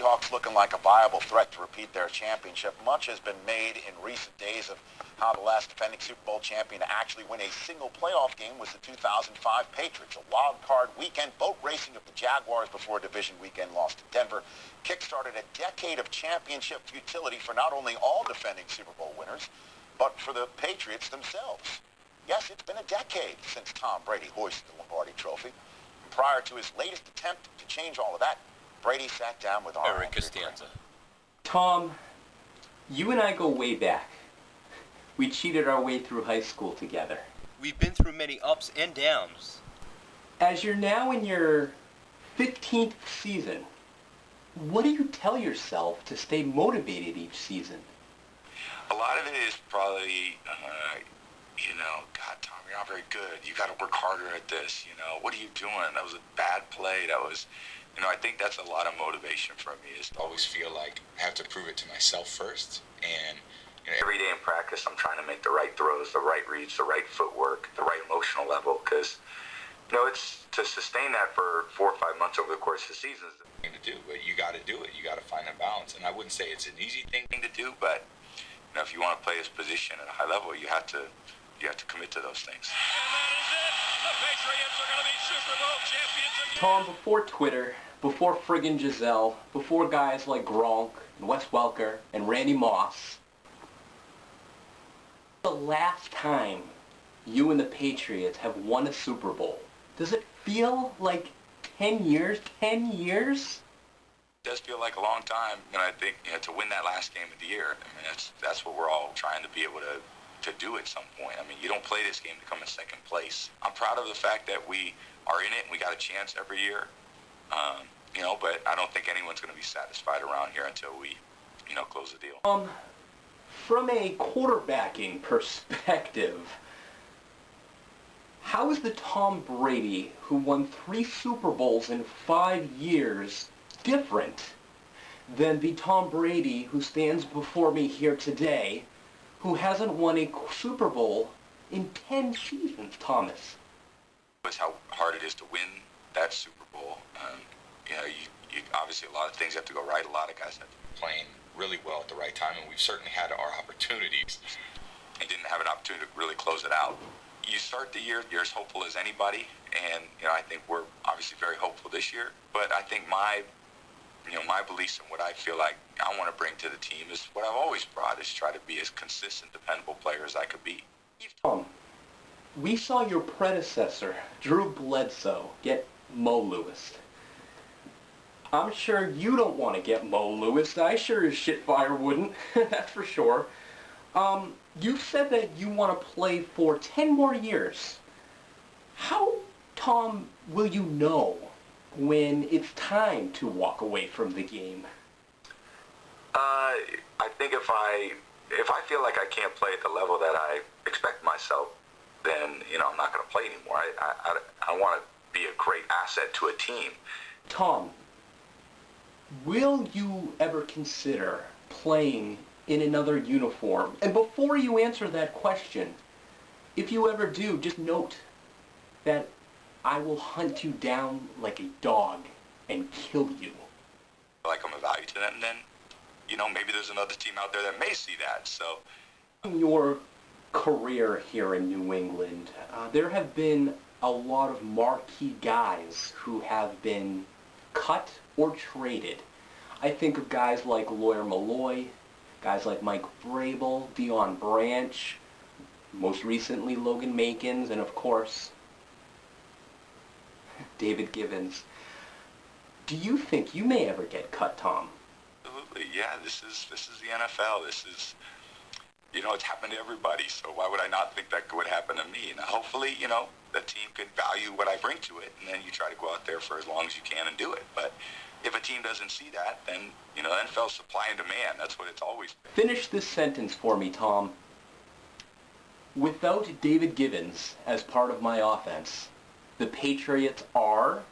Seahawks looking like a viable threat to repeat their championship. Much has been made in recent days of how the last defending Super Bowl champion to actually win a single playoff game was the 2005 Patriots. A wild card weekend boat racing of the Jaguars before a division weekend loss to Denver kick-started a decade of championship futility for not only all defending Super Bowl winners, but for the Patriots themselves. Yes, it's been a decade since Tom Brady hoisted the Lombardi Trophy. Prior to his latest attempt to change all of that, Brady sat down with our Costanza. Tom, you and I go way back. We cheated our way through high school together. We've been through many ups and downs. As you're now in your 15th season, what do you tell yourself to stay motivated each season? A lot of it is probably, God, Tom, you're not very good. You got to work harder at this. What are you doing? That was a bad play. I think that's a lot of motivation for me, is to always feel like I have to prove it to myself first. And every day in practice, I'm trying to make the right throws, the right reads, the right footwork, the right emotional level, because it's to sustain that for 4 or 5 months over the course of the season is the thing to do. But you got to do it. You got to find a balance. And I wouldn't say it's an easy thing to do, but if you want to play this position at a high level, you have to commit to those things. And that is it. The Patriots are going to be Super Bowl champions again. Tom, before Twitter, before friggin' Giselle, before guys like Gronk and Wes Welker and Randy Moss, the last time you and the Patriots have won a Super Bowl, does it feel like 10 years? 10 years? It does feel like a long time, and I think to win that last game of the year, that's what we're all trying to be able to do at some point. You don't play this game to come in second place. I'm proud of the fact that we are in it and we got a chance every year. But I don't think anyone's going to be satisfied around here until we, close the deal. From a quarterbacking perspective, how is the Tom Brady who won 3 Super Bowls in 5 years different than the Tom Brady who stands before me here today, who hasn't won a Super Bowl in 10 seasons, Thomas? It's how hard it is to win that Super Bowl. You obviously a lot of things have to go right. A lot of guys have to be playing really well at the right time, and we've certainly had our opportunities and didn't have an opportunity to really close it out. You start the year, you're as hopeful as anybody, and I think we're obviously very hopeful this year. But I think my beliefs and what I feel like I want to bring to the team is what I've always brought, is try to be as consistent, dependable player as I could be. Tom, we saw your predecessor, Drew Bledsoe, get Mo Lewis. I'm sure you don't want to get Mo Lewis. I sure as shit fire wouldn't, that's for sure. You said that you want to play for 10 more years. How, Tom, will you know when it's time to walk away from the game? I think if I feel like I can't play at the level that I expect myself, then I'm not going to play anymore. I want to be a great asset to a team. Tom, will you ever consider playing in another uniform? And before you answer that question, if you ever do, just note that I will hunt you down like a dog and kill you. Like I'm of value to them, then, maybe there's another team out there that may see that, so. In your career here in New England, there have been a lot of marquee guys who have been cut or traded. I think of guys like Lawyer Malloy, guys like Mike Vrabel, Deion Branch, most recently Logan Makins, and of course, David Givens. Do you think you may ever get cut, Tom? Absolutely, yeah. This is the NFL. This is, it's happened to everybody. So why would I not think that would happen to me? Now, hopefully, the team could value what I bring to it, and then you try to go out there for as long as you can and do it. But if a team doesn't see that, then NFL supply and demand. That's what it's always been. Finish this sentence for me, Tom. Without David Givens as part of my offense, the Patriots are